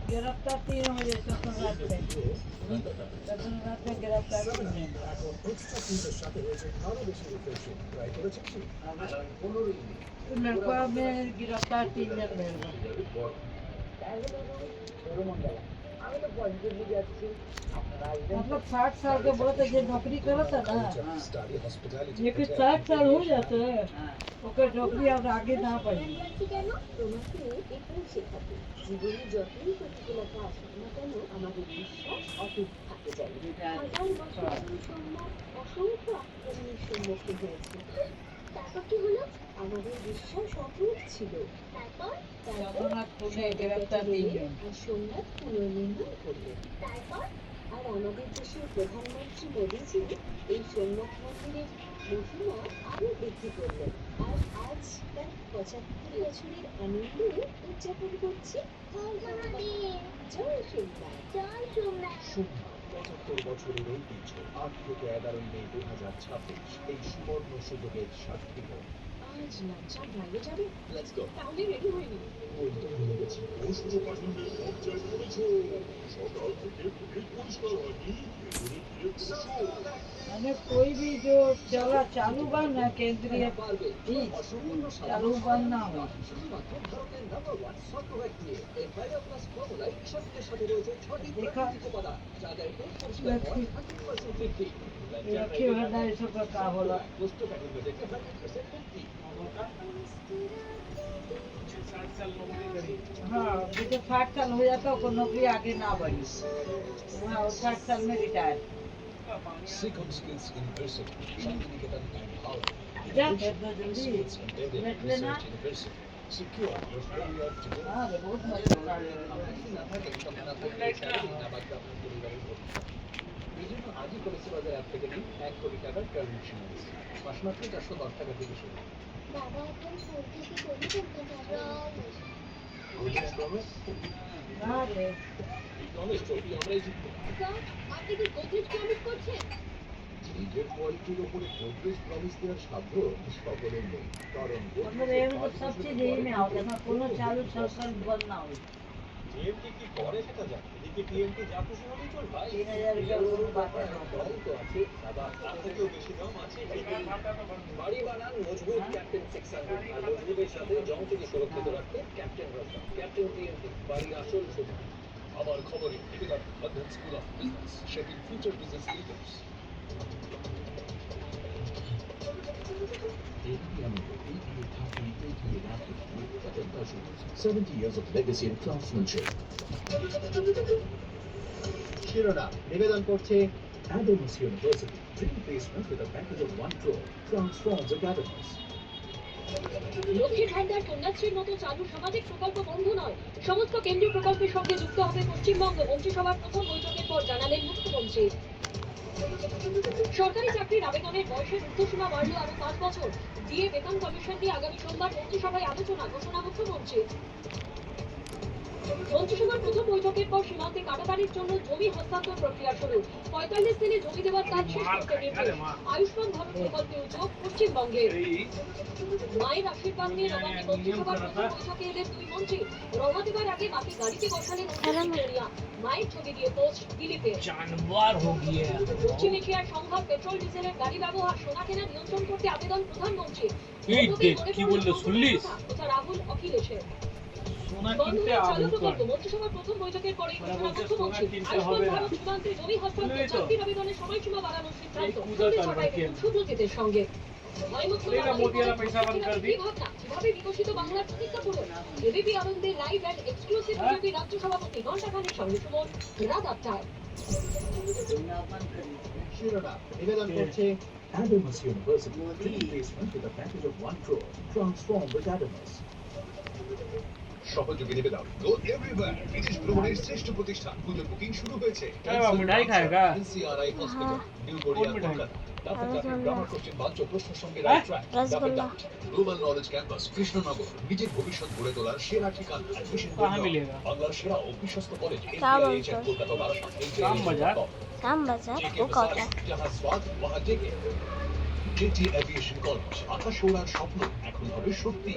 गिरफ्तार 3 बजे तक रात में गिरफ्तार लड़का में गिरफ्तार 3 जन मतलब 60 साल के बहुत जो नौकरी करता ना लेकिन 60 साल हो जाता है ओकर नौकरी अब आगे ना बढ़ी জীবনে যতই প্রতিকূলতা আসুক না কেন আমাদের বিশ্বাস অটুট থাকতে চাই। হাজার বছর সম্মান অসংখ্য আক্রমণের সম্মুখীন হয়েছে, তারপর কি হলো? আমাদের বিশ্বাস অটুট ছিল। তারপর আর সোমনাথ পুনর্নির্মাণ করলো। তারপর আর আমাদের দেশের প্রধানমন্ত্রী মোদীজি এই সোমনাথ মন্দিরের মহিমা আরো বৃদ্ধি করলেন। আর আজ তার 75 বছরের আনন্দ উদযাপন করছি। জয় সোমনাথ, জয় সোমনাথ। 75 বছরের ঐতিহ্য 8 থেকে 11 মে 2026 এই সুবর্ণ সুযোগের সাক্ষী হোক। আজ নাচা বাইরে যাবে? Let's go. তাহলে রেডি হয়ে নিন। ওই তো ভুলে গেছি। সুযোগ আসলে পর্যায়ে পড়েছে। সকাল থেকে পুলিশ পরিষ্কার হয়নি। मैंने कोई भी जो चला चालू बन ना केंद्रीय चीज चालू बंद ना हो लक्ष्मी भंडार सब का बोला हाँ जब 60 साल हो जाता है नौकरी आगे ना बढ़ी हाँ 60 साल में retire Second Skills University, Shantiniketan and Howard. क्या करना जल्दी बैठ लेना Secure your career today. हाँ बहुत मजा आ रहा এই জন্য আজই কলেজে বাজার অ্যাপ থেকে নিন 1 কোটি টাকার টার্ম ইন্স্যুরেন্স মাস মাত্র 410 টাকা থেকে শুরু। বাবা এখন ফোন থেকে কবি পড়তে যাবে। Goodness promise? हाँ रे এই প্রমিস ট্রফি আমরাই জিতবো। আপনি কি গোদরেজ প্রমিস করছেন? নিজের কোয়ালিটির উপরে গোদরেজ প্রমিস দেওয়ার সাধ্য সকলের নেই, কারণ मतलब ये मतलब सब चीज यही में आओगे ना कोनो चालू सरकार बंद ना हो টিএমটি কি করে সেটা জান, এদিকে টিএমটি যা খুশি হলেই চল ভাই। 3000 रुपया लोन बातें ना দাম তো আছে দাদা, তার থেকেও বেশি দাম আছে বাড়ি বানান মজবুত ক্যাপ্টেন 600 আর মজবুতের সাথে জং থেকে সুরক্ষিত রাখতে ক্যাপ্টেন রাস্তা ক্যাপ্টেন টিএমটি বাড়ির আসল শক্তি। আমার খবরে নিবেদন অধ্যয়ন school of business shaping future business leaders. ABM 70 years of legacy and craftsmanship. শিরোনাম নিবেদন করছে Adams University, dream placement with a package of 1 crore, transforms academies. লক্ষ্মীর ভান্ডার কন্যাশ্রীর মতো চালু সামাজিক প্রকল্প বন্ধ নয়, সমস্ত কেন্দ্রীয় প্রকল্পের সঙ্গে যুক্ত হবে পশ্চিমবঙ্গ। মন্ত্রিসভার প্রথম বৈঠকের পর জানালেন মুখ্যমন্ত্রী। সরকারি চাকরির আবেদনের বয়সের ঊর্ধ্বসীমা বাড়ল আরো 5 বছর। ডিএ বেতন কমিশন নিয়ে আগামী সোমবার মন্ত্রিসভায় আলোচনা, ঘোষণা মুখ্যমন্ত্রী। মন্ত্রিসভার প্রথম বৈঠকের পর সীমান্তে কাটাতারের জন্য জমি হস্তান্তর প্রক্রিয়া শুরু। 45 দিনে জমি দেওয়ার কাজ শেষ করতে নির্দেশ। আয়ুষ্মান ভারত প্রকল্পে উদ্যোগ পশ্চিমবঙ্গে। মায়ের আশীর্বাদ নিয়ে নবান্নে মন্ত্রিসভার প্রথম বৈঠকে এলেন দুই মন্ত্রী। রওনা দেওয়ার আগে মাকে গাড়িতে বসালেন সোনিয়া। মায়ের ছবি দিয়ে পোস্ট দিলীপের। পশ্চিম এশিয়ার সংঘাত, পেট্রোল ডিজেলের গাড়ি ব্যবহার, সোনা কেনা নিয়ন্ত্রণ করতে আবেদন প্রধানমন্ত্রী। কি বললো শুনলিস? রাহুল অখিলেশের মন্ত্রিসভার প্রথম বৈঠকের পরে ঘোষণা মুখ্যমন্ত্রী। আয়ুষ্মান ভারত সীমান্তে জমি হস্তান্তর, চাকরির আবেদনের সময়সীমা বাড়ানোর সিদ্ধান্ত। সুব্রজিতের সঙ্গে কিভাবে বিকশিত বাংলার প্রতিজ্ঞা পূরণ। এবিপি আনন্দের লাইভ অ্যান্ড এক্সক্লুসিভ বিজেপি রাজ্য সভাপতি ঘণ্টাখানেক সঙ্গে সুমন রাত 8টায়। শিরোনাম নিবেদন করছে Adams University, dream placement with a package of 1 crore, transforms academies. সহযোগী নিবেদন গো এভরিওয়্যার বিদেশ ভ্রমণের শ্রেষ্ঠ প্রতিষ্ঠান পুজো বুকিং শুরু হয়েছে अरे बाप, मिठाई खाएगा? NCRI hospital new Garia Kolkata grammar question বাচ্চ প্রশ্ন সঙ্গে right track rasgulla global knowledge campus Krishnanagar নিজের ভবিষ্যৎ গড়ে তোলার সেরা ঠিকানা অ্যাডমিশন कहाँ मिलेगा? বাংলার সেরা ও বিশ্বস্ত কলেজ क्या NCRI बोलते हो? কলকাতা বারাসাত राम बाजार? शाम बाजार वो क्या होता है जहाँ स्वाद वहाँ जेके জেটি এভিয়েশন কলেজ আকাশ ওড়ার স্বপ্ন এখন হবে সত্যি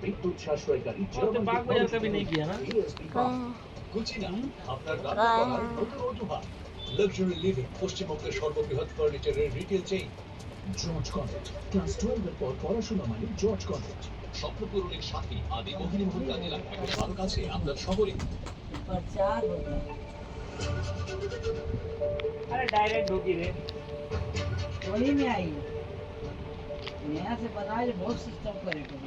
বিদ্যুৎ সাশ্রয়কারী और तो बाग बाजार कभी नहीं किया ना? कहाँ है? কুচিনা আপনার গায়ে। রান্না করার নতুন অজুহাত লাক্সারি লিভিং পশ্চিমবঙ্গের সর্ববৃহৎ ফার্নিচারের retail chain George convent class 12 এর পর পড়াশোনা মানে জর্জ কনভেন্ট স্বপ্ন পূরণের সাথী আদি মোহিনী মোহন কাজে লাগে ভালো কাছে আপনার শহরে प्रचार होता है अरे डायरेक्ट ढोकी रे। वही में आई यहाँ से बनाए बहुत सिस्टम करेगा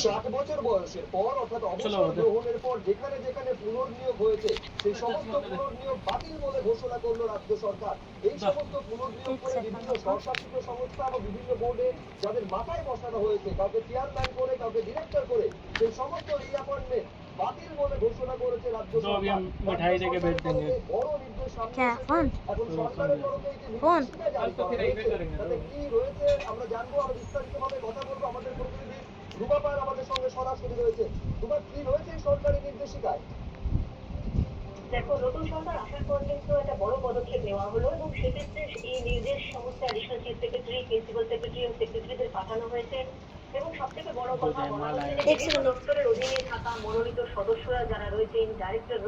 60 বছর বয়সের পর অর্থাৎ চলো, অবসর ওদের। গ্রহণের পর যেখানে যেখানে পুনর্নিয়োগ হয়েছে সেই সমস্ত পুনর্নিয়োগ বাতিল বলে ঘোষণা করলো রাজ্য সরকার। এই সমস্ত পুনর্নিয়োগ করে বিভিন্ন স্বশাসিত সংস্থা এবং বিভিন্ন বোর্ডে যাদের মাথায় বসানো হয়েছে, কাউকে চেয়ারম্যান করে কাউকে ডিরেক্টর করে, সেই সমস্ত রিঅ্যাপয়েন্টমেন্ট বাতিল বলে ঘোষণা করেছে রাজ্য तो अभी সরকার। हम मिठाई देके भेज देंगे। বড় নির্দেশ সামনে क्या এসেছে। फोन এখন সরকারের তরফে এই যে ফোন? নির্দেশিকা জারি तो করা फिर यहीं पे হয়েছে, करेंगे। তাতে কি রয়েছে আমরা জানবো, আরো বিস্তারিতভাবে কথা বলবো। আমাদের প্রতিনিধি রুবা পাল আমাদের সঙ্গে সরাসরি রয়েছে। রুবা, কি রয়েছে এই সরকারি নির্দেশিকায়? দেখো, নতুন সরকার আসার পর কিন্তু একটা বড় পদক্ষেপ নেওয়া হলো এবং সেক্ষেত্রে এই নির্দেশ সমস্ত additional chief secretary, principal secretary এবং সেক্রেটারিদের পাঠানো হয়েছে। এবং সব থেকে বড় কথা বলা হচ্ছে যে एक বিভিন্ন सेकंड। দপ্তরের অধীনে থাকা মনোনীত সদস্যরা যারা রয়েছেন, ডাইরেক্টর